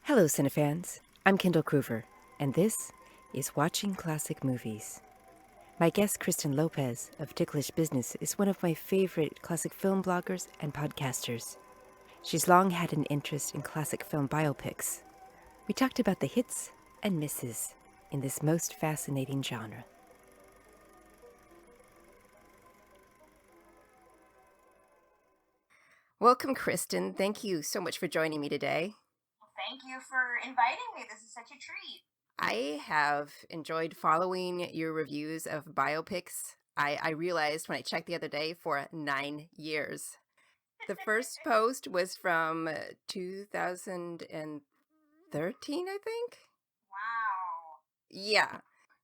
Hello, Cinefans. I'm Kendall Groover, and this is Watching Classic Movies. My guest, Kristen Lopez of Ticklish Business, is one of my favorite classic film bloggers and podcasters. She's long had an interest in classic film biopics. We talked about the hits and misses in this most fascinating genre. Welcome, Kristen. Thank you so much for joining me today. Thank you for inviting me. This is such a treat. I have enjoyed following your reviews of biopics. I realized when I checked the other day for 9 years. The first post was from 2013, I think. Wow. Yeah,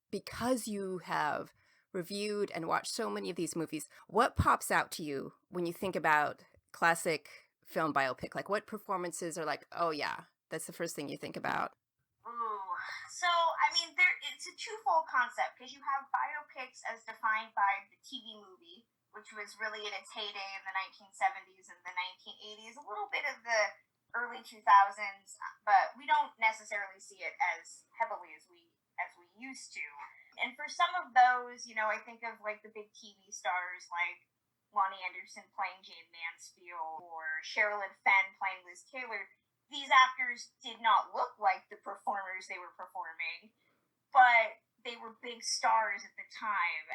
because you have reviewed and watched so many of these movies, what pops out to you when you think about classic film biopic? Like, what performances are like, oh yeah, that's the first thing you think about? Ooh. So, it's a twofold concept because you have biopics as defined by the TV movie, which was really in its heyday in the 1970s and the 1980s, a little bit of the early 2000s, but we don't necessarily see it as heavily as we used to. And for some of those, I think of like the big TV stars like Lonnie Anderson playing Jane Mansfield or Sherilyn Fenn playing Liz Taylor. These actors did not look like the performers they were performing, but they were big stars at the time.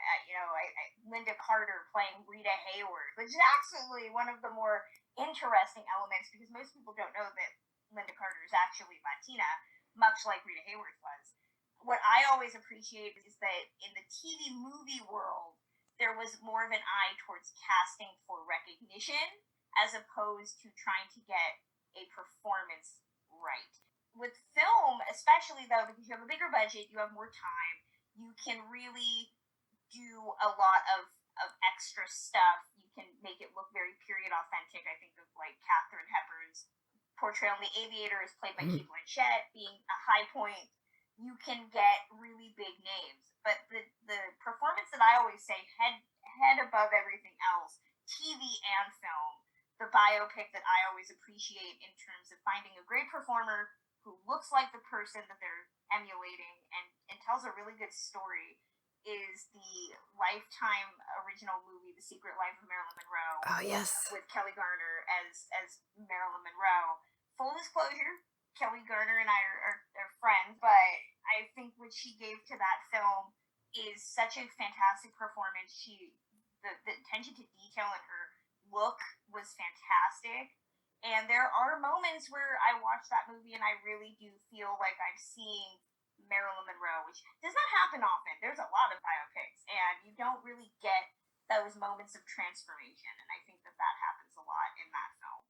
Linda Carter playing Rita Hayworth, which is actually one of the more interesting elements because most people don't know that Linda Carter is actually Latina, much like Rita Hayworth was. What I always appreciate is that in the TV movie world, there was more of an eye towards casting for recognition as opposed to trying to get a performance right. With film, especially though, because you have a bigger budget, you have more time, you can really do a lot of extra stuff. You can make it look very period authentic. I think of like Katharine Hepburn's portrayal in The Aviator is played by Kate Blanchett being a high point. You can get really big names. But the performance that I always say head above everything else, TV and film, the biopic that I always appreciate in terms of finding a great performer who looks like the person that they're emulating and tells a really good story is the Lifetime original movie, The Secret Life of Marilyn Monroe. Oh, yes. With Kelly Garner as Marilyn Monroe. Full disclosure, Kelly Garner and I are friends, but I think what she gave to that film is such a fantastic performance. The attention to detail in her look was fantastic. And there are moments where I watch that movie and I really do feel like I'm seeing Marilyn Monroe, which does not happen often. There's a lot of biopics, and you don't really get those moments of transformation. And I think that happens a lot in that film.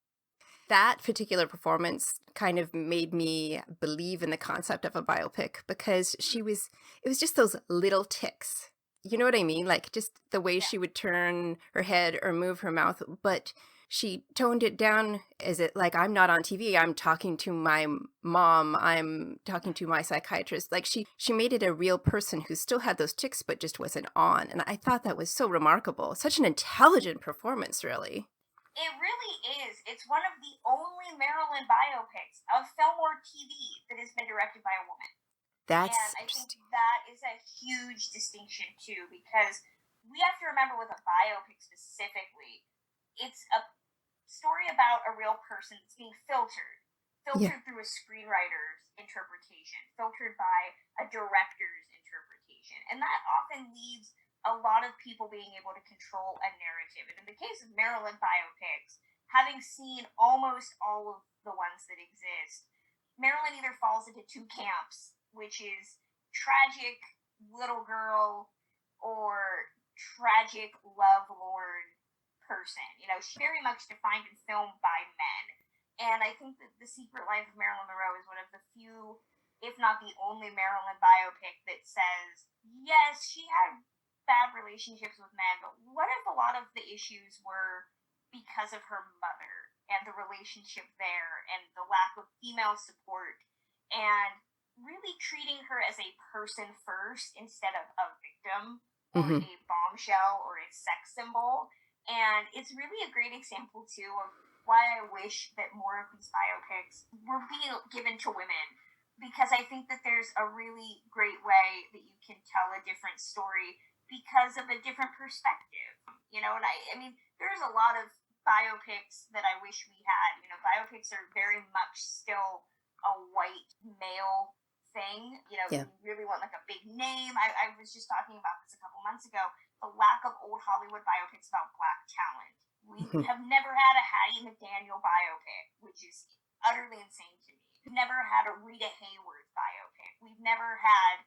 That particular performance kind of made me believe in the concept of a biopic because it was just those little ticks. You know what I mean? Like just the way she would turn her head or move her mouth, but she toned it down as it like, I'm not on TV, I'm talking to my mom, I'm talking to my psychiatrist. Like she made it a real person who still had those ticks but just wasn't on. And I thought that was so remarkable. Such an intelligent performance, really. It really is. It's one of the only Marilyn biopics of film or TV that has been directed by a woman. That's and I think that is a huge distinction too, because we have to remember with a biopic specifically, it's a story about a real person that's being filtered through a screenwriter's interpretation, filtered by a director's interpretation, and that often leaves a lot of people being able to control a narrative. And in the case of Marilyn biopics, having seen almost all of the ones that exist, Marilyn either falls into two camps, which is tragic little girl or tragic lovelorn person. She's very much defined in film by men. And I think that The Secret Life of Marilyn Monroe is one of the few, if not the only Marilyn biopic that says, yes, she had bad relationships with men, but what if a lot of the issues were because of her mother and the relationship there and the lack of female support and really treating her as a person first instead of a victim or a bombshell or a sex symbol. And it's really a great example too of why I wish that more of these biopics were being given to women, because I think that there's a really great way that you can tell a different story because of a different perspective. And I mean, there's a lot of biopics that I wish we had. Biopics are very much still a white male thing. Yeah. You really want like a big name. I was just talking about this a couple months ago. The lack of old Hollywood biopics about Black talent. We have never had a Hattie McDaniel biopic, which is utterly insane to me. We've never had a Rita Hayworth biopic. We've never had,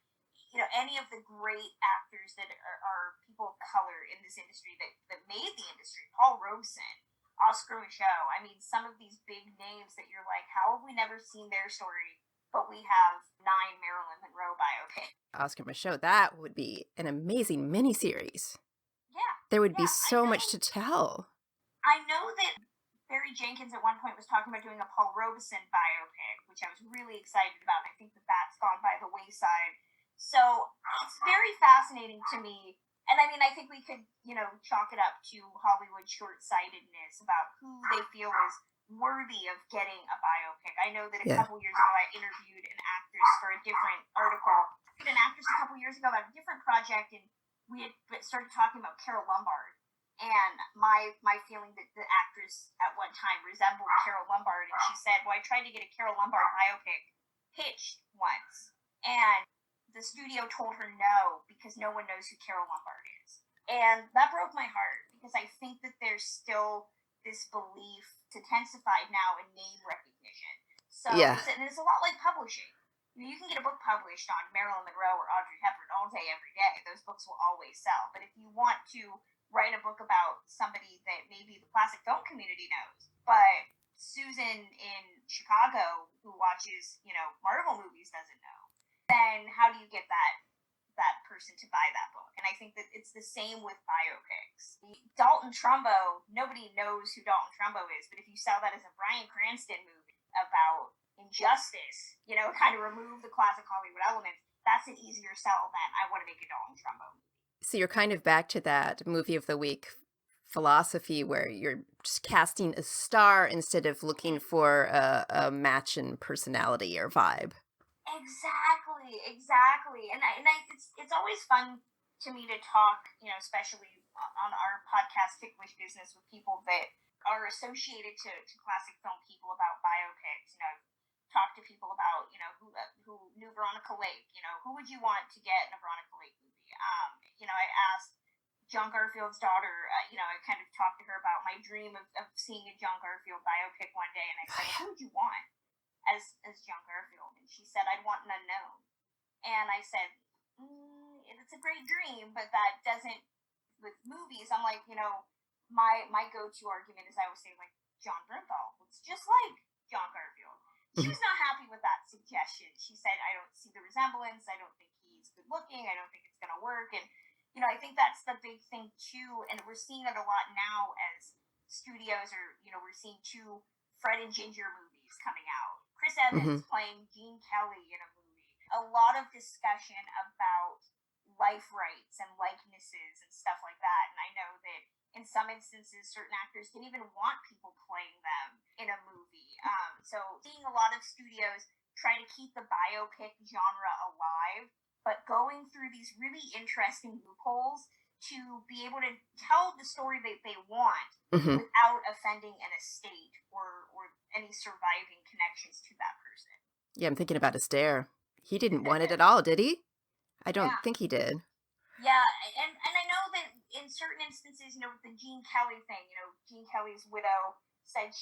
any of the great actors that are people of color in this industry that made the industry. Paul Robeson, Oscar Micheaux. I mean, some of these big names that you're like, how have we never seen their story? But we have 9 Marilyn Monroe biopics. Oscar Micheaux, that would be an amazing miniseries. Yeah. There would be so much to tell. I know that Barry Jenkins at one point was talking about doing a Paul Robeson biopic, which I was really excited about. I think that that's gone by the wayside. So it's very fascinating to me. And I mean, I think we could, chalk it up to Hollywood short-sightedness about who they feel is worthy of getting a biopic. I know that a couple years ago I interviewed an actress for a different article. An actress a couple years ago about a different project, and we had started talking about Carole Lombard. And my feeling that the actress at one time resembled Carole Lombard, and she said, well, I tried to get a Carole Lombard biopic pitched once, and the studio told her no, because no one knows who Carole Lombard is. And that broke my heart, because I think that there's still this belief intensified now in name recognition. So and it's a lot like publishing. You can get a book published on Marilyn Monroe or Audrey Hepburn all day, every day. Those books will always sell. But if you want to write a book about somebody that maybe the classic film community knows, but Susan in Chicago, who watches, Marvel movies, doesn't know, then how do you get that person to buy that book? And I think that it's the same with biopics. Dalton Trumbo, nobody knows who Dalton Trumbo is, but if you sell that as a Bryan Cranston movie about injustice, kind of remove the classic Hollywood elements, that's an easier sell than I want to make a Dalton Trumbo movie. So you're kind of back to that movie of the week philosophy where you're just casting a star instead of looking for a match in personality or vibe. Exactly. And it's always fun to me to talk, especially on our podcast Ticklish Business, with people that are associated to classic film people about biopics. Talk to people about, who knew Veronica Lake. Who would you want to get in a Veronica Lake movie? I asked John Garfield's daughter, I kind of talked to her about my dream of seeing a John Garfield biopic one day, and I said, who would you want as John Garfield? And she said, I'd want an unknown. And I said, it's a great dream, but that doesn't, with movies, I'm like, my go-to argument is I always say, like, John Bernthal. It's just like John Garfield. She was not happy with that suggestion. She said, I don't see the resemblance. I don't think he's good looking. I don't think it's going to work. And, I think that's the big thing, too. And we're seeing it a lot now as studios are, we're seeing 2 Fred and Ginger movies coming out. Chris Evans playing Gene Kelly in a movie. A lot of discussion about life rights and likenesses and stuff like that. And I know that in some instances, certain actors didn't even want people playing them in a movie. So seeing a lot of studios try to keep the biopic genre alive, but going through these really interesting loopholes to be able to tell the story that they want without offending an estate or any surviving connections to that person. Yeah, I'm thinking about Astaire. He didn't want it at all, did he? I don't think he did. Yeah, and I know that in certain instances, with the Gene Kelly thing, Gene Kelly's widow said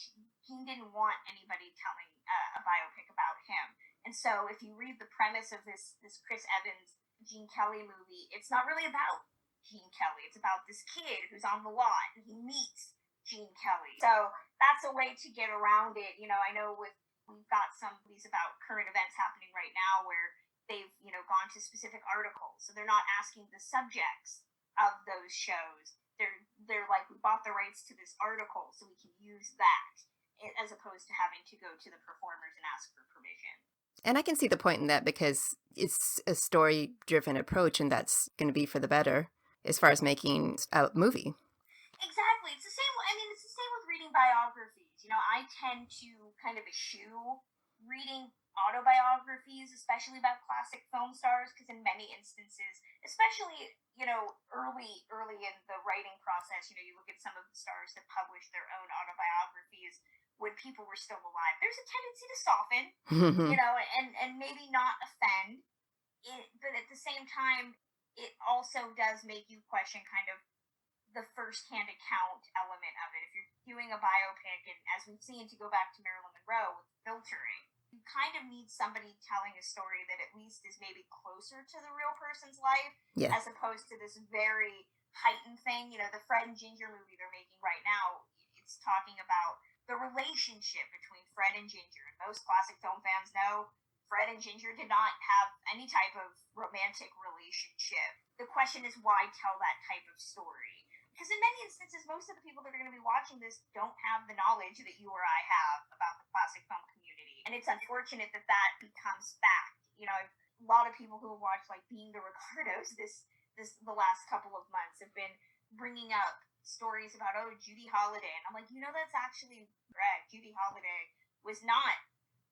Gene didn't want anybody telling a biopic about him. And so if you read the premise of this Chris Evans Gene Kelly movie, it's not really about Gene Kelly. It's about this kid who's on the lot and he meets Gene Kelly. So that's a way to get around it. I know we've got some of these about current events happening right now where they've, gone to specific articles. So they're not asking the subjects of those shows. They're like, we bought the rights to this article so we can use that, as opposed to having to go to the performers and ask for permission. And I can see the point in that because it's a story-driven approach, and that's going to be for the better as far as making a movie. Exactly. It's the same. It's the same with reading biographies. I tend to kind of eschew reading autobiographies, especially about classic film stars, because in many instances, especially early in the writing process, you look at some of the stars that published their own autobiographies when people were still alive. There's a tendency to soften, and maybe not offend but at the same time, it also does make you question kind of the first-hand account element of it. If you're doing a biopic, and as we've seen, to go back to Marilyn Monroe with filtering, you kind of need somebody telling a story that at least is maybe closer to the real person's life, as opposed to this very heightened thing. The Fred and Ginger movie they're making right now, it's talking about the relationship between Fred and Ginger. And most classic film fans know Fred and Ginger did not have any type of romantic relationship. The question is, why tell that type of story? Because in many instances, most of the people that are going to be watching this don't have the knowledge that you or I have about the classic film community. And it's unfortunate that that becomes fact. A lot of people who have watched, like, Being the Ricardos the last couple of months have been bringing up stories about, Judy Holliday. And I'm like, that's actually correct. Judy Holiday was not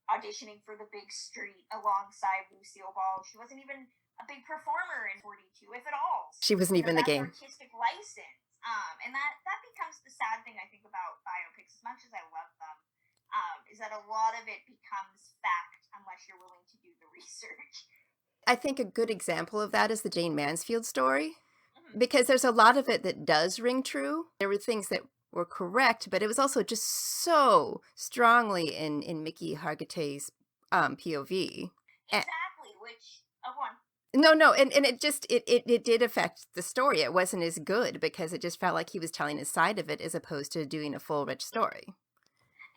auditioning for the big street alongside Lucille Ball. She wasn't even a big performer in 42, if at all. She wasn't even in the game. Artistic license. And that becomes the sad thing, I think, about biopics, as much as I love them, is that a lot of it becomes fact unless you're willing to do the research. I think a good example of that is the Jane Mansfield story, because there's a lot of it that does ring true. There were things that were correct, but it was also just so strongly in Mickey Hargitay's POV. Exactly, which one? No, and it did affect the story. It wasn't as good because it just felt like he was telling his side of it as opposed to doing a full, rich story.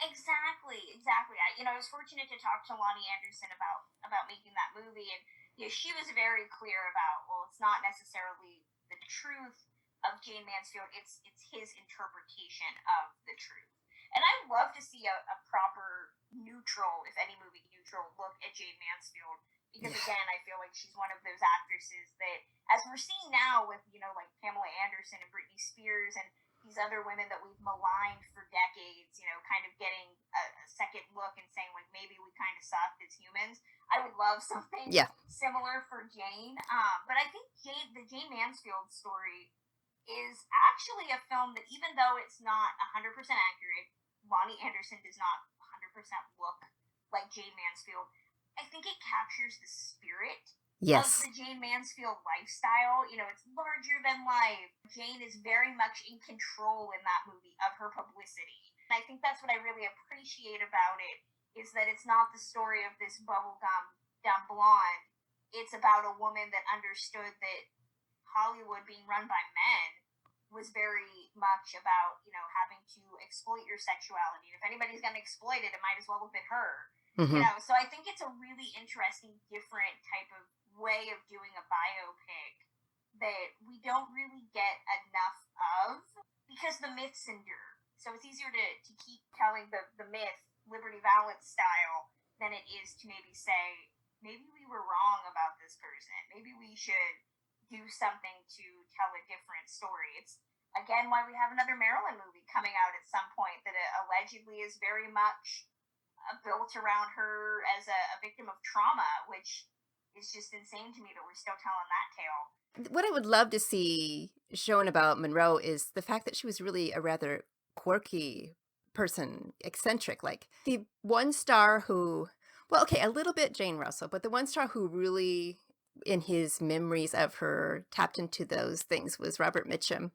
Exactly. I was fortunate to talk to Lonnie Anderson about making that movie, and she was very clear about, well, it's not necessarily the truth of Jane Mansfield, it's his interpretation of the truth. And I'd love to see a proper neutral, if any movie neutral, look at Jane Mansfield, because again, I feel like she's one of those actresses that, as we're seeing now with, like Pamela Anderson and Britney Spears and these other women that we've maligned for decades, kind of getting a second look and saying, like, maybe we kind of sucked as humans. I would love something similar for Jane. But I think the Jane Mansfield story is actually a film that, even though it's not 100% accurate, Lonnie Anderson does not 100% look like Jane Mansfield. I think it captures the spirit of the Jane Mansfield lifestyle. It's larger than life. Jane is very much in control in that movie of her publicity. And I think that's what I really appreciate about it, is that it's not the story of this bubblegum dumb blonde. It's about a woman that understood that Hollywood being run by men was very much about, having to exploit your sexuality. If anybody's going to exploit it, it might as well have been her. So I think it's a really interesting, different type of way of doing a biopic that we don't really get enough of, because the myths endure. So it's easier to keep telling the myth Liberty Valance style than it is to maybe say, maybe we were wrong about this person. Maybe we should do something to tell a different story. It's, again, why we have another Marilyn movie coming out at some point that allegedly is very much built around her as a victim of trauma, which is just insane to me that we're still telling that tale. What I would love to see shown about Monroe is the fact that she was really a rather quirky person, eccentric, like the one star who, well, okay, a little bit Jane Russell, but the one star who really, in his memories of her, tapped into those things was Robert Mitchum.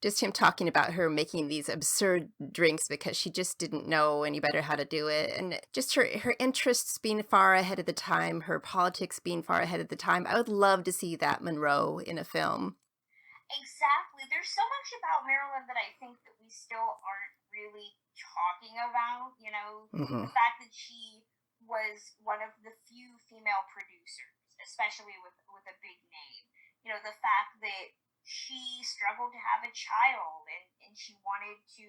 Just him talking about her making these absurd drinks because she just didn't know any better how to do it. And just her interests being far ahead of the time, her politics being far ahead of the time. I would love to see that Monroe in a film. Exactly. There's so much about Marilyn that I think that we still aren't really talking about. The fact that she was one of the few female producers, especially with a big name. The fact that she struggled to have a child and she wanted to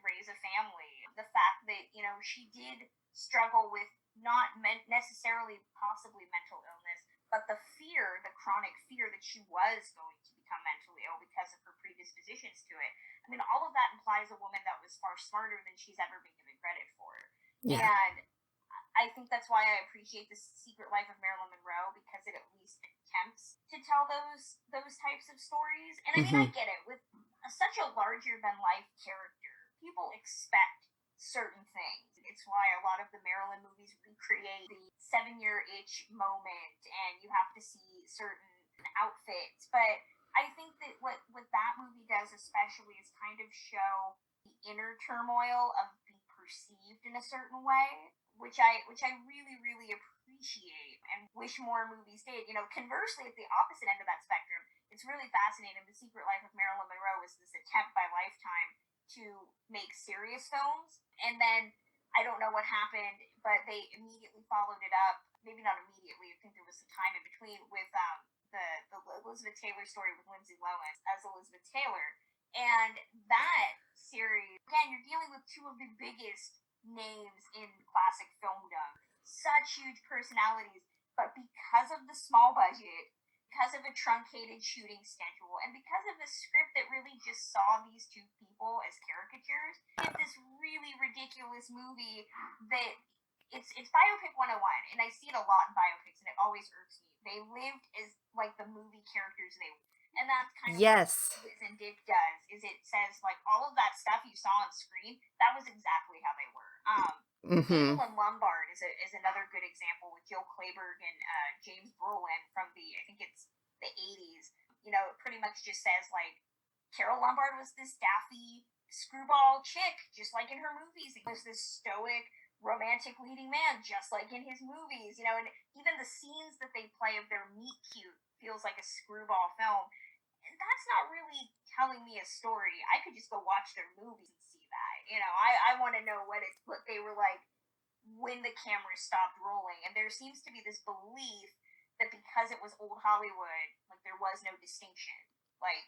raise a family. The fact that, she did struggle with not necessarily possibly mental illness, but the fear, the chronic fear that she was going to become mentally ill because of her predispositions to it. I mean, all of that implies a woman that was far smarter than she's ever been given credit for. Yeah. And I think that's why I appreciate The Secret Life of Marilyn Monroe, because it at least attempts to tell those types of stories. And I mean, I get it. With such a larger than life character, people expect certain things. It's why a lot of the Marilyn movies recreate the 7-year itch moment, and you have to see certain outfits. But I think that what that movie does especially is kind of show the inner turmoil of being perceived in a certain way, which I really, really appreciate and wish more movies did. You know, conversely, at the opposite end of that spectrum, it's really fascinating. The Secret Life of Marilyn Monroe was this attempt by Lifetime to make serious films, and then I don't know what happened, but they immediately followed it up. Maybe not immediately. I think there was some time in between with the Elizabeth Taylor story with Lindsay Lohan as Elizabeth Taylor, and that series again, you're dealing with two of the biggest names in classic filmdom, such huge personalities, but because of the small budget, because of a truncated shooting schedule, and because of a script that really just saw these two people as caricatures, it's this really ridiculous movie that it's biopic 101, and I see it a lot in biopics, and it always irks me. They lived as like the movie characters they were. And that's kind of Yes. what Liz and Dick does, is it says, like, all of that stuff you saw on screen, that was exactly how they were. Abel and Lombard is another good example with Jill Clayburgh and James Brolin from I think it's the 80s. You know, it pretty much just says, like, Carol Lombard was this daffy screwball chick, just like in her movies. He was this stoic, romantic leading man, just like in his movies, you know, and even the scenes that they play of their meet cute feels like a screwball film. And that's not really telling me a story. I could just go watch their movies and see that. You know, I want to know what they were like when the camera stopped rolling. And there seems to be this belief that because it was old Hollywood, like there was no distinction. Like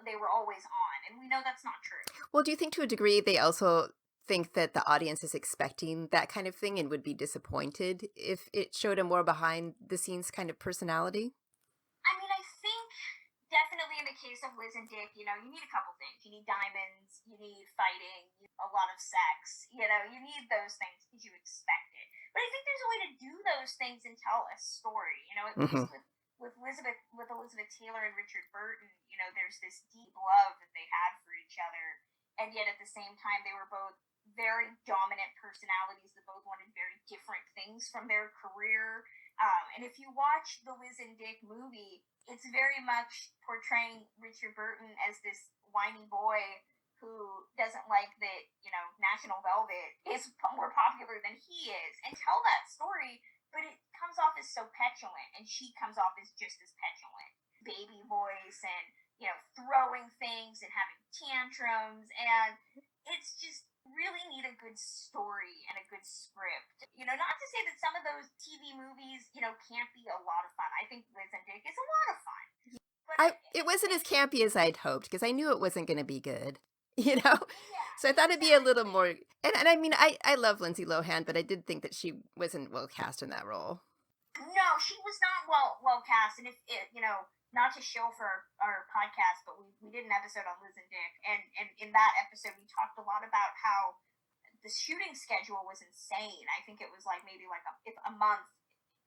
they were always on. And we know that's not true. Well, do you think to a degree they also think that the audience is expecting that kind of thing and would be disappointed if it showed a more behind the scenes kind of personality? I mean, I think definitely in the case of Liz and Dick, you know, you need a couple things. You need diamonds, you need fighting, you need a lot of sex, you know, you need those things because you expect it. But I think there's a way to do those things and tell a story. You know, at least with Elizabeth Taylor and Richard Burton, you know, there's this deep love that they had for each other, and yet at the same time they were both very dominant personalities that both wanted very different things from their career. And if you watch the Liz and Dick movie, it's very much portraying Richard Burton as this whiny boy who doesn't like that, you know, National Velvet is more popular than he is, and tell that story, but it comes off as so petulant, and she comes off as just as petulant. Baby voice and, you know, throwing things and having tantrums, and it's just really need a good story and a good script. You know, not to say that some of those TV movies, you know, can't be a lot of fun. I think Liz and Dick is a lot of fun. But it wasn't as campy as I'd hoped because I knew it wasn't going to be good, you know? Yeah, So I thought it'd be a little more... And I mean, I love Lindsay Lohan, but I did think that she wasn't well cast in that role. No, she was not well cast. And if it, you know, not to show for our podcast, but we did an episode on Liz and Dick, and in that episode we talked a lot about how the shooting schedule was insane. I think it was like maybe like a month,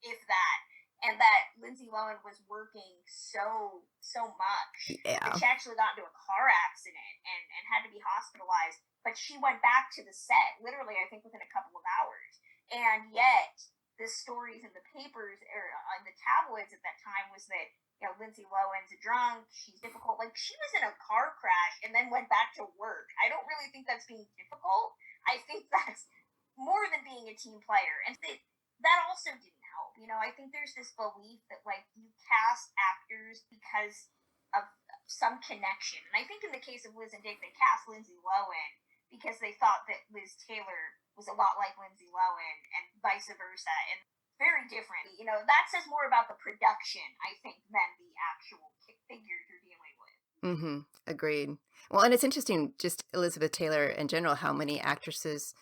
if that, and that Lindsay Lohan was working so much that she actually got into a car accident and had to be hospitalized. But she went back to the set literally, I think, within a couple of hours, and yet the stories in the papers or on the tabloids at that time was that, you know, Lindsay Lohan's a drunk, she's difficult. Like, she was in a car crash and then went back to work. I don't really think that's being difficult. I think that's more than being a team player. And that also didn't help. You know, I think there's this belief that, like, you cast actors because of some connection. And I think in the case of Liz and Dick, they cast Lindsay Lohan because they thought that Liz Taylor was a lot like Lindsay Lohan and vice versa. And very different. You know, that says more about the production, I think, than the actual figures you're dealing with. Agreed. Well, and it's interesting, just Elizabeth Taylor in general, how many actresses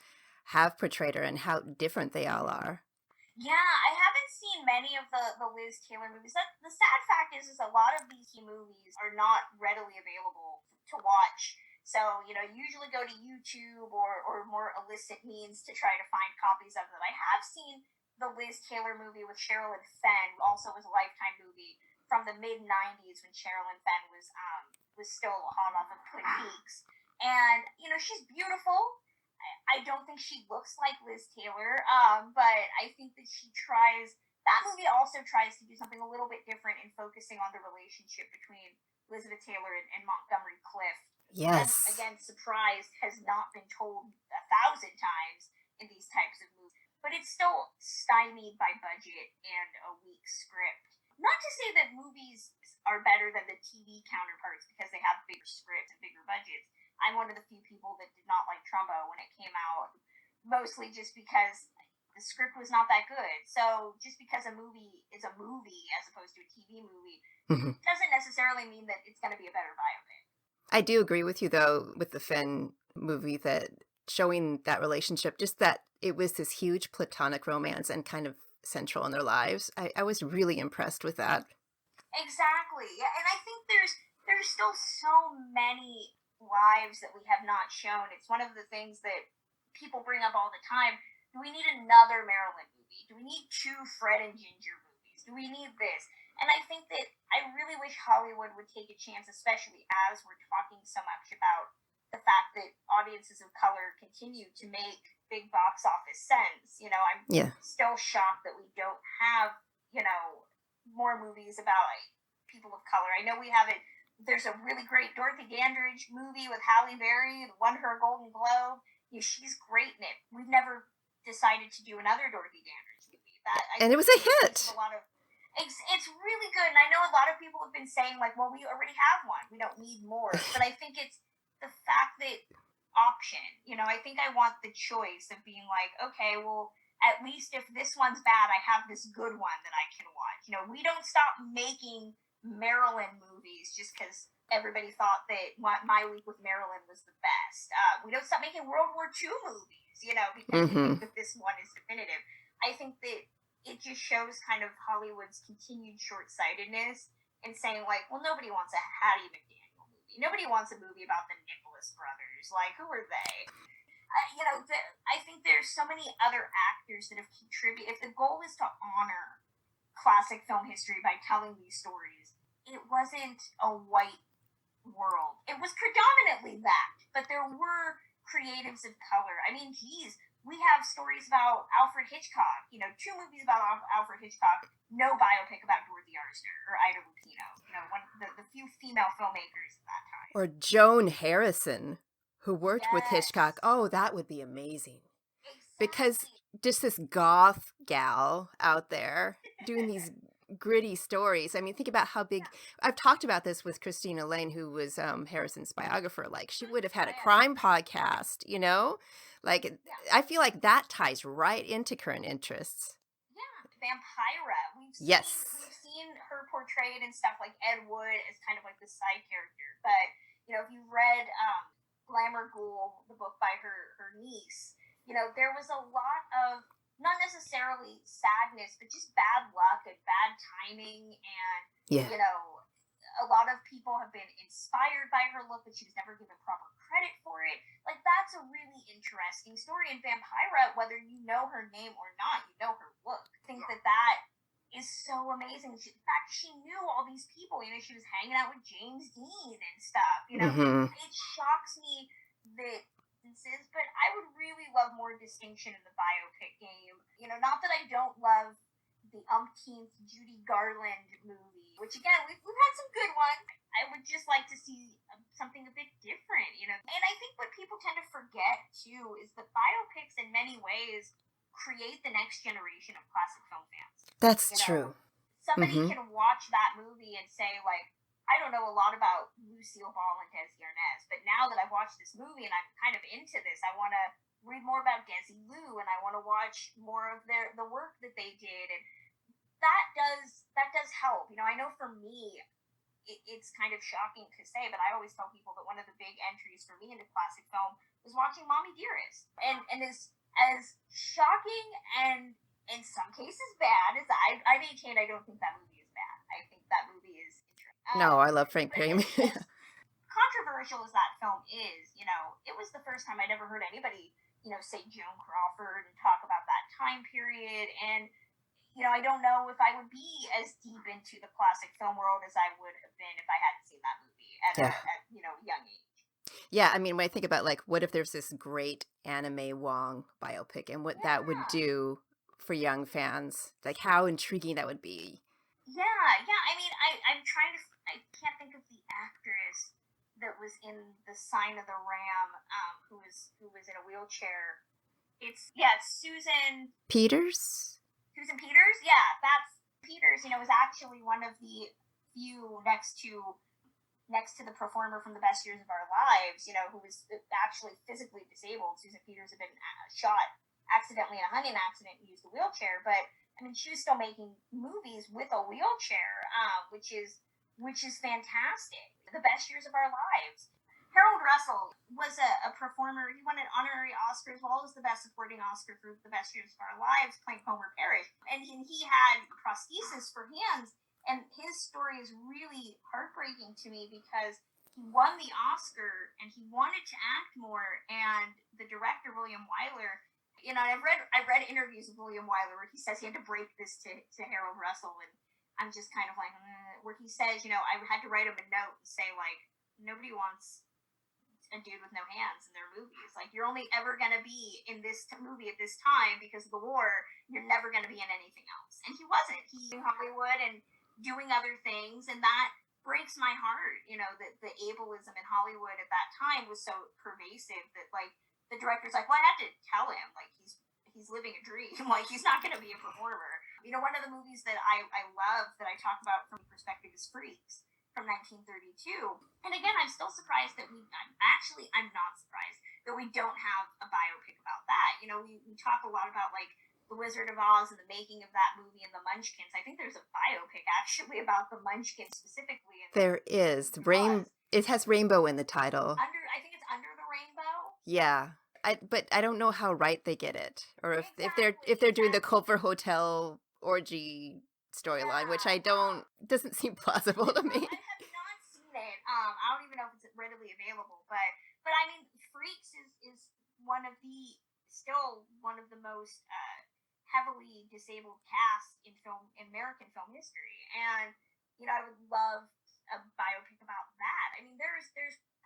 have portrayed her and how different they all are. Yeah, I haven't seen many of the Liz Taylor movies. The sad fact is a lot of these movies are not readily available to watch. So, usually go to YouTube or more illicit means to try to find copies of them. I have seen the Liz Taylor movie with Sherilyn Fenn, also was a Lifetime movie from the mid '90s when Sherilyn Fenn was still hot off of Twin Peaks. And, she's beautiful. I don't think she looks like Liz Taylor, but I think that that movie also tries to do something a little bit different in focusing on the relationship between Elizabeth Taylor and Montgomery Clift. And Yes. again, surprise has not been told 1,000 times in these types of movies, but it's still stymied by budget and a weak script. Not to say that movies are better than the TV counterparts because they have bigger scripts and bigger budgets. I'm one of the few people that did not like Trumbo when it came out, mostly just because the script was not that good. So just because a movie is a movie as opposed to a TV movie Mm-hmm. doesn't necessarily mean that it's going to be a better biopic. I do agree with you, though, with the Finn movie, that showing that relationship, just that it was this huge platonic romance and kind of central in their lives. I was really impressed with that. Exactly. Yeah, and I think there's still so many lives that we have not shown. It's one of the things that people bring up all the time. Do we need another Marilyn movie? Do we need 2 Fred and Ginger movies? Do we need this? And I think that I really wish Hollywood would take a chance, especially as we're talking so much about the fact that audiences of color continue to make big box office sense. I'm still shocked that we don't have, more movies about people of color. I know we have it. There's a really great Dorothy Dandridge movie with Halle Berry, won her a Golden Globe. She's great in it. We've never decided to do another Dorothy Dandridge movie. And it was a hit. It's really good, and I know a lot of people have been saying, like, well, we already have one. We don't need more. But I think it's the fact that option. I think I want the choice of being like, okay, well, at least if this one's bad, I have this good one that I can watch. We don't stop making Marilyn movies just because everybody thought that My Week with Marilyn was the best. We don't stop making World War II movies, because we think that this one is definitive. I think that it just shows kind of Hollywood's continued short-sightedness in saying, like, well, nobody wants a Hattie McDaniel movie. Nobody wants a movie about the Nicholas brothers. Like, who are they? I think there's so many other actors that have contributed. If the goal is to honor classic film history by telling these stories, it wasn't a white world. It was predominantly that, but there were creatives of color. I mean, geez, we have stories about Alfred Hitchcock. 2 movies about Alfred Hitchcock. No biopic about Dorothy Arzner or Ida Lupino. One the few female filmmakers at that time. Or Joan Harrison, who worked with Yes. Hitchcock. Oh, that would be amazing. Exactly. Because just this goth gal out there doing these gritty stories. I mean, think about how big. I've talked about this with Christina Lane, who was Harrison's biographer. Like, she would have had a crime podcast, Like, I feel like that ties right into current interests. Yeah, Vampira. We've seen her portrayed in stuff like Ed Wood as kind of like the side character. But if you read Glamour Ghoul, the book by her niece, there was a lot of not necessarily sadness, but just bad luck and bad timing, and a lot of people have been inspired by her look, but she was never given proper credit for it. Like, that's a really interesting story. In Vampira, whether you know her name or not, you know her look. I think that is so amazing. In fact, she knew all these people. She was hanging out with James Dean and stuff. It shocks me that this is, but I would really love more distinction in the biopic game. Not that I don't love the umpteenth Judy Garland movie, which again, we've had some good ones. I would just like to see something a bit different, And I think what people tend to forget too is that biopics in many ways create the next generation of classic film fans. That's true. Somebody can watch that movie and say, like, I don't know a lot about Lucille Ball and Desi Arnaz, but now that I've watched this movie and I'm kind of into this, I want to read more about Desi Lou, and I want to watch more of the work that they did, and that does help. I know for me, it's kind of shocking to say, but I always tell people that one of the big entries for me into classic film was watching Mommy Dearest, and as shocking and in some cases bad. I maintain I don't think that movie is bad. I think that movie is interesting. No, I love Frank But Perry. as controversial as that film is, it was the first time I'd ever heard anybody, say Joan Crawford and talk about that time period. And, I don't know if I would be as deep into the classic film world as I would have been if I hadn't seen that movie at Yeah. a young age. Yeah, I mean, when I think about like, what if there's this great anime Wong biopic and what that would do for young fans, like how intriguing that would be. Yeah. I mean, I'm trying to. I can't think of the actress that was in The Sign of the Ram, who was in a wheelchair. It's Susan Peters. Susan Peters. Yeah, that's Peters. Was actually one of the few next to the performer from The Best Years of Our Lives. Who was actually physically disabled. Susan Peters had been shot accidentally in a hunting accident and used a wheelchair, but I mean, she was still making movies with a wheelchair, which is fantastic. The Best Years of Our Lives. Harold Russell was a performer. He won an honorary Oscar as well as the Best Supporting Oscar for The Best Years of Our Lives, playing Homer Parrish. And he had prosthesis for hands, and his story is really heartbreaking to me because he won the Oscar and he wanted to act more, and the director, William Wyler, I've read interviews with William Wyler where he says he had to break this to Harold Russell, and I'm just kind of like, where he says, I had to write him a note and say, like, nobody wants a dude with no hands in their movies. Like, you're only ever going to be in this movie at this time because of the war. You're never going to be in anything else. And he wasn't. He in Hollywood and doing other things, and that breaks my heart, that the ableism in Hollywood at that time was so pervasive that, like, the director's like, well, I had to tell him, like, he's living a dream. Like, he's not going to be a performer. One of the movies that I love that I talk about from the perspective is Freaks from 1932. And again, I'm still surprised that I'm not surprised that we don't have a biopic about that. We talk a lot about, like, The Wizard of Oz and the making of that movie and the Munchkins. I think there's a biopic actually about the Munchkins specifically. There is. It has rainbow in the title. I think it's Under the Rainbow. Yeah. But I don't know how right they get it, or if they're doing the Culver Hotel orgy storyline, which doesn't seem plausible to me. I have not seen it. I don't even know if it's readily available, but I mean, Freaks is still one of the most heavily disabled casts in American film history, and I would love a biopic about that. I mean, there's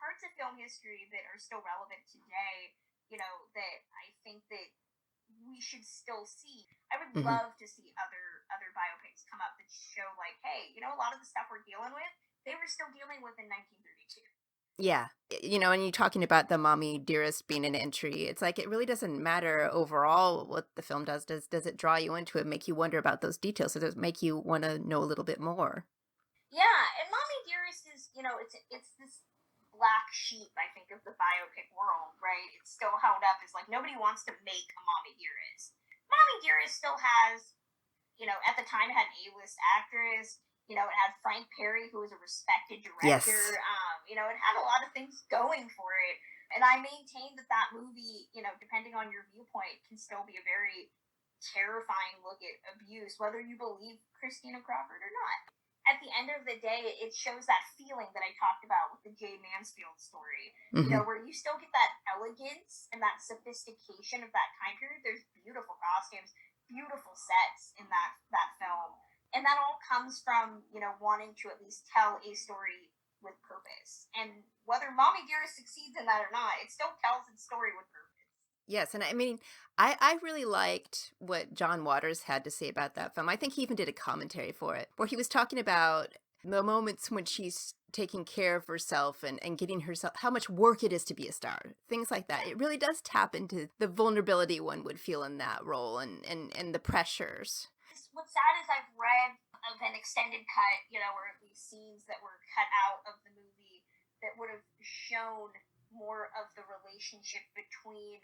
parts of film history that are still relevant today, that I think that we should still see. I would love to see other biopics come up that show, like, hey, a lot of the stuff we're dealing with, they were still dealing with in 1932. Yeah. And you're talking about the Mommy Dearest being an entry. It's like, it really doesn't matter overall what the film does. Does it draw you into it, make you wonder about those details? Or does it make you want to know a little bit more? Yeah, and Mommy Dearest is, it's this black sheep, I think, of the biopic world, right? It's still held up as, like, nobody wants to make a Mommy Dearest. Mommy Dearest still has, at the time it had an A-list actress. It had Frank Perry, who was a respected director. Yes. It had a lot of things going for it. And I maintain that movie, depending on your viewpoint, can still be a very terrifying look at abuse, whether you believe Christina Crawford or not. At the end of the day, it shows that feeling that I talked about with the Jay Mansfield story, where you still get that elegance and that sophistication of that time period. There's beautiful costumes, beautiful sets in that film. And that all comes from, wanting to at least tell a story with purpose. And whether Mommy Dearest succeeds in that or not, it still tells its story with purpose. Yes, and I mean, I really liked what John Waters had to say about that film. I think he even did a commentary for it, where he was talking about the moments when she's taking care of herself and getting herself, how much work it is to be a star, things like that. It really does tap into the vulnerability one would feel in that role and the pressures. What's sad is I've read of an extended cut, or these scenes that were cut out of the movie that would have shown more of the relationship between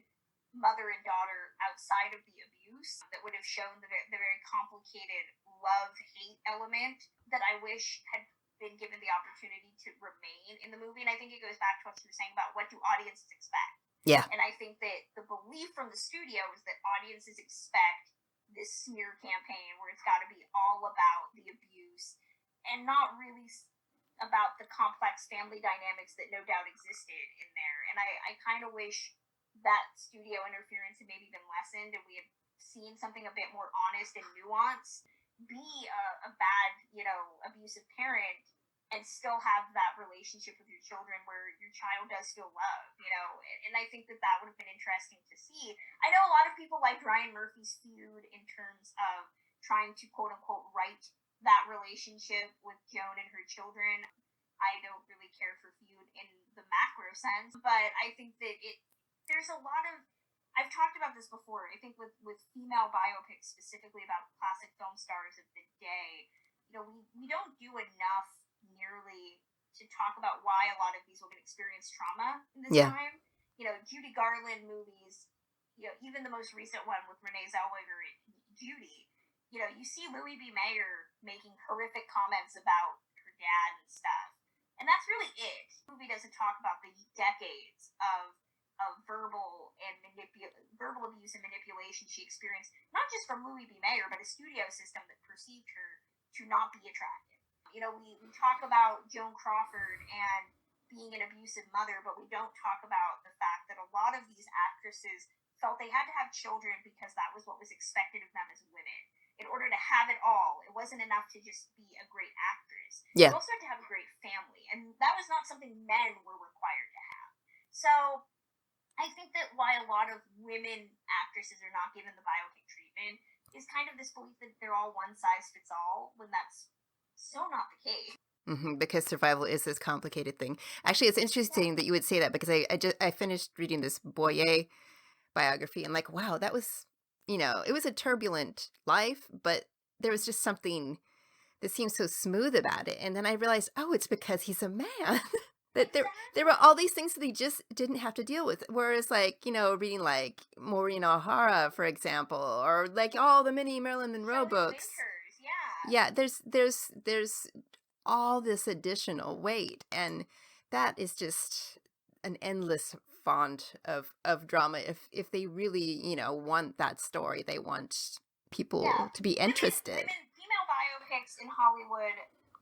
mother and daughter outside of the abuse, that would have shown the very complicated love-hate element that I wish had been given the opportunity to remain in the movie. And I think it goes back to what you were saying about what do audiences expect. Yeah. And I think that the belief from the studio is that audiences expect this smear campaign where it's got to be all about the abuse and not really about the complex family dynamics that no doubt existed in there. And I kind of wish that studio interference had maybe been lessened and we had seen something a bit more honest and nuanced. Be a bad, abusive parent and still have that relationship with your children where your child does feel love, and I think that would have been interesting to see. I know a lot of people like Ryan Murphy's feud in terms of trying to quote unquote right that relationship with Joan and her children. I don't really care for feud in the macro sense, but I think that there's a lot of, I've talked about this before, I think with female biopics, specifically about classic film stars of the day, we don't do enough nearly to talk about why a lot of these women experience trauma in this time. Judy Garland movies, even the most recent one with Renee Zellweger and Judy, you see Louis B. Mayer making horrific comments about her dad and stuff. And that's really it. The movie doesn't talk about the decades of verbal abuse and manipulation she experienced, not just from Louis B. Mayer, but a studio system that perceived her to not be attractive. We talk about Joan Crawford and being an abusive mother, but we don't talk about the fact that a lot of these actresses felt they had to have children because that was what was expected of them as women. In order to have it all, it wasn't enough to just be a great actress. Yeah. You also had to have a great family, and that was not something men were required to have. So I think that why a lot of women actresses are not given the biopic treatment is kind of this belief that they're all one size fits all, when that's so not the case. Because survival is this complicated thing. Actually, it's interesting that you would say that, because I finished reading this Boyer biography and like, wow, that was, it was a turbulent life, but there was just something that seemed so smooth about it. And then I realized, oh, it's because he's a man. That there were all these things that he just didn't have to deal with. Whereas, like, reading like Maureen O'Hara, for example, or like all the mini Marilyn Monroe books. Yeah, there's all this additional weight, and that is just an endless font of drama. If they really, want that story, they want people to be interested. Female biopics in Hollywood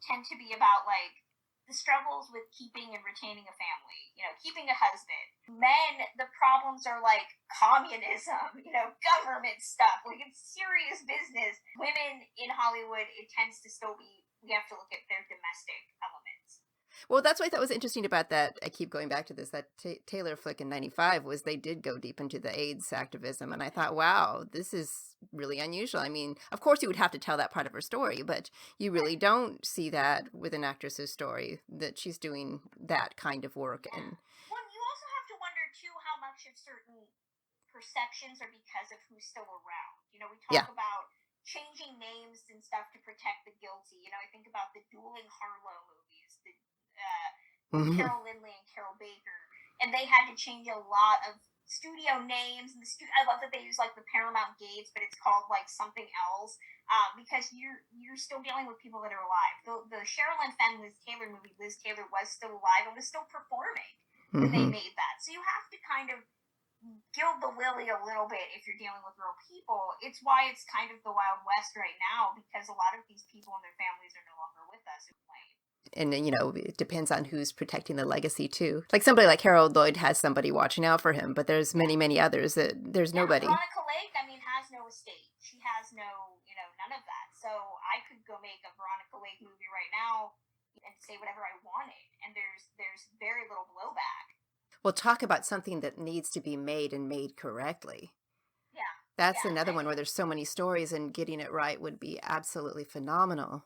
tend to be about like the struggles with keeping and retaining a family, keeping a husband. Men, the problems are like communism, government stuff, like it's serious business. Women in Hollywood, it tends to still be, we have to look at their domestic elements. Well, that's what I thought was interesting about that. I keep going back to this, that Taylor flick in 95 was they did go deep into the AIDS activism. And I thought, wow, this is really unusual. I mean, of course you would have to tell that part of her story, but you really don't see that with an actress's story, that she's doing that kind of work. Yeah. And well, you also have to wonder too how much of certain perceptions are because of who's still around. We talk about changing names and stuff to protect the guilty. I think about the dueling Harlow movies, Carol Lindley and Carol Baker, and they had to change a lot of studio names. And I love that they use like the Paramount Gates, but it's called like something else, because you're still dealing with people that are alive. The Sherilyn Fenn Liz Taylor movie, Liz Taylor was still alive and was still performing when they made that. So you have to kind of gild the lily a little bit if you're dealing with real people. It's why it's kind of the Wild West right now, because a lot of these people and their families are no longer with us. And, it depends on who's protecting the legacy, too. Like somebody like Harold Lloyd has somebody watching out for him, but there's many, many others that there's nobody. Veronica Lake, has no estate. She has no, none of that. So I could go make a Veronica Lake movie right now and say whatever I wanted, and there's very little blowback. Well, talk about something that needs to be made and made correctly. Yeah. That's another one where there's so many stories, and getting it right would be absolutely phenomenal.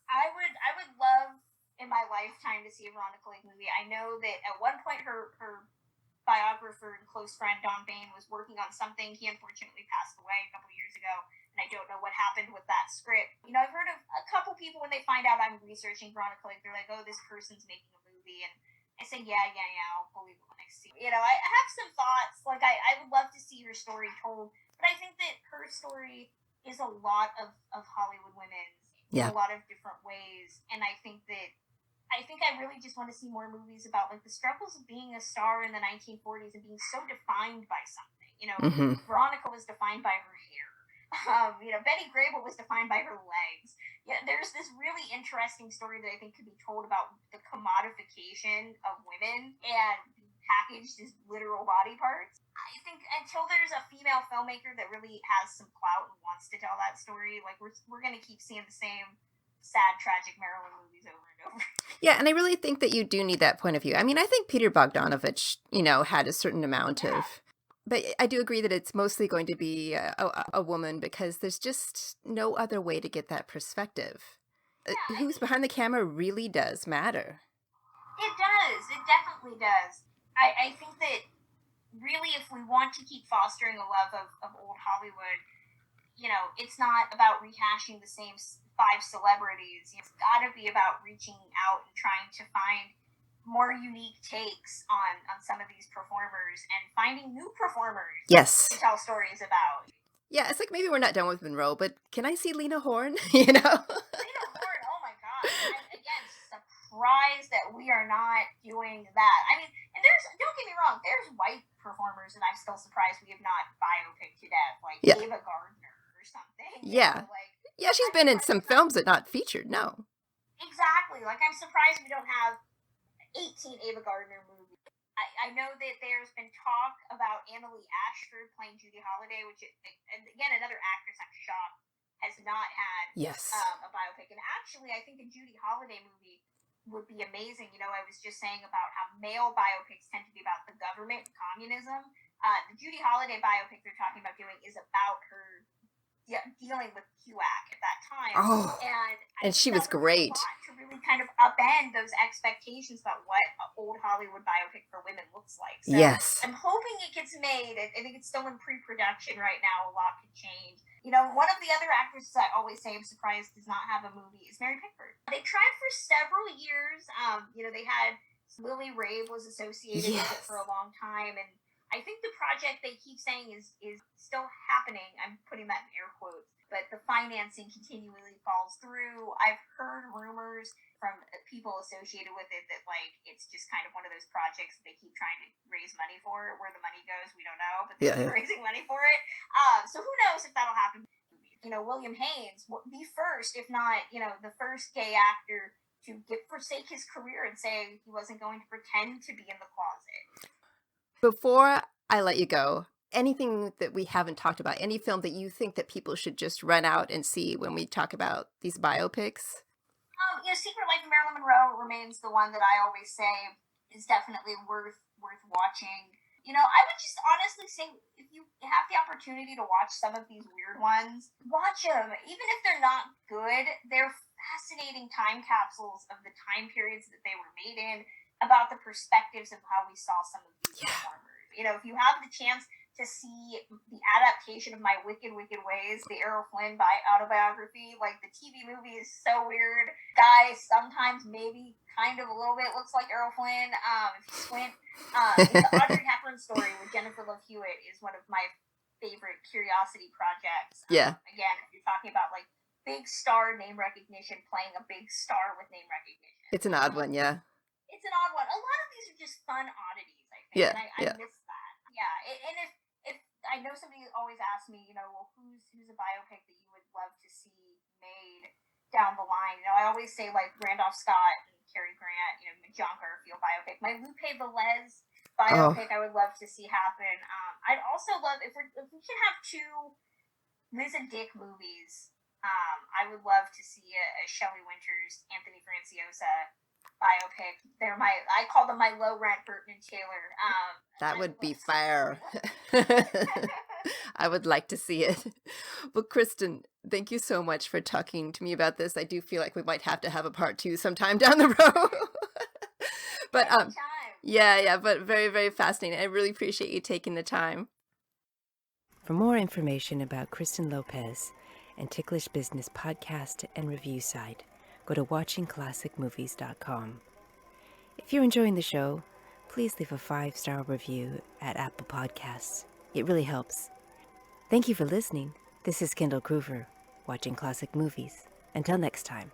I would love in my lifetime to see a Veronica Lake movie. I know that at one point her biographer and close friend Don Bain was working on something. He unfortunately passed away a couple years ago, and I don't know what happened with that script. I've heard of a couple people when they find out I'm researching Veronica Lake, they're like, oh, this person's making a movie, and I say, yeah, I'll believe it when I see it. I have some thoughts. Like, I would love to see her story told, but I think that her story is a lot of Hollywood women's in a lot of different ways, and I think I really just want to see more movies about like the struggles of being a star in the 1940s and being so defined by something. Veronica was defined by her hair. Betty Grable was defined by her legs. Yeah, there's this really interesting story that I think could be told about the commodification of women and packaged as literal body parts. I think until there's a female filmmaker that really has some clout and wants to tell that story, like we're gonna keep seeing the same sad, tragic Marilyn movies over and over. Yeah, and I really think that you do need that point of view. I mean, I think Peter Bogdanovich, had a certain amount Yeah. of, but I do agree that it's mostly going to be a woman because there's just no other way to get that perspective. Yeah, Who's behind the camera really does matter. it does. It definitely does. I think that really, if we want to keep fostering a love of old Hollywood, it's not about rehashing the same five celebrities. It's got to be about reaching out and trying to find more unique takes on some of these performers and finding new performers Yes. to tell stories about. Yeah, it's like maybe we're not done with Monroe, but can I see Lena Horne? Lena Horne, oh my God. I'm, again, surprised that we are not doing that. I mean, and don't get me wrong, there's white performers and I'm still surprised we have not biopic to death, like Ava Gardner or something. Yeah. Yeah, she's been in some films that not featured, no. Exactly. Like, I'm surprised we don't have 18 Ava Gardner movies. I know that there's been talk about Annalee Ashford playing Judy Holliday, which, and again, another actress I'm shocked has not had a biopic. And actually, I think a Judy Holliday movie would be amazing. I was just saying about how male biopics tend to be about the government and communism. The Judy Holliday biopic they're talking about doing is about her dealing with HUAC at that time. Oh, and she was great. To really kind of upend those expectations about what an old Hollywood biopic for women looks like. So yes. I'm hoping it gets made. I think it's still in pre-production right now. A lot could change. One of the other actresses I always say I'm surprised does not have a movie is Mary Pickford. They tried for several years. They had Lily Rabe was associated with it for a long time, and I think the project they keep saying is still happening. I'm putting that in air quotes, but the financing continually falls through. I've heard rumors from people associated with it that it's just kind of one of those projects that they keep trying to raise money for. Where the money goes, we don't know, but they're raising money for it. So who knows if that'll happen? William Haynes, the first, if not, the first gay actor to forsake his career and say he wasn't going to pretend to be in the closet. Before I let you go, anything that we haven't talked about, any film that you think that people should just run out and see when we talk about these biopics? Secret Life of Marilyn Monroe remains the one that I always say is definitely worth watching. I would just honestly say if you have the opportunity to watch some of these weird ones, watch them. Even if they're not good, they're fascinating time capsules of the time periods that they were made in, about the perspectives of how we saw some of these performers. If you have the chance to see the adaptation of My Wicked, Wicked Ways, the Errol Flynn autobiography, the TV movie is so weird. Guy sometimes maybe kind of a little bit looks like Errol Flynn. If you squint. The Audrey Hepburn story with Jennifer Love Hewitt is one of my favorite curiosity projects. Again, if you're talking about big star name recognition playing a big star with name recognition. It's an odd one, yeah. It's an odd one. A lot of these are just fun oddities, I think. Yeah, and I miss that. Yeah, and if I know somebody always asks me, who's a biopic that you would love to see made down the line? I always say Randolph Scott and Cary Grant, John Garfield biopic. My Lupe Velez biopic I would love to see happen. I'd also love if we can have two Liz and Dick movies. I would love to see a Shelley Winters, Anthony Franciosa biopic. I call them my low rent Burton and Taylor. That would be fair. I would like to see it. Well, Kristen, thank you so much for talking to me about this. I do feel like we might have to have a part 2 sometime down the road. But but very, very fascinating. I really appreciate you taking the time. For more information about Kristen Lopez and Ticklish Business podcast and review site, go to watchingclassicmovies.com. If you're enjoying the show, please leave a 5-star review at Apple Podcasts. It really helps. Thank you for listening. This is Kendall Groover, watching classic movies. Until next time.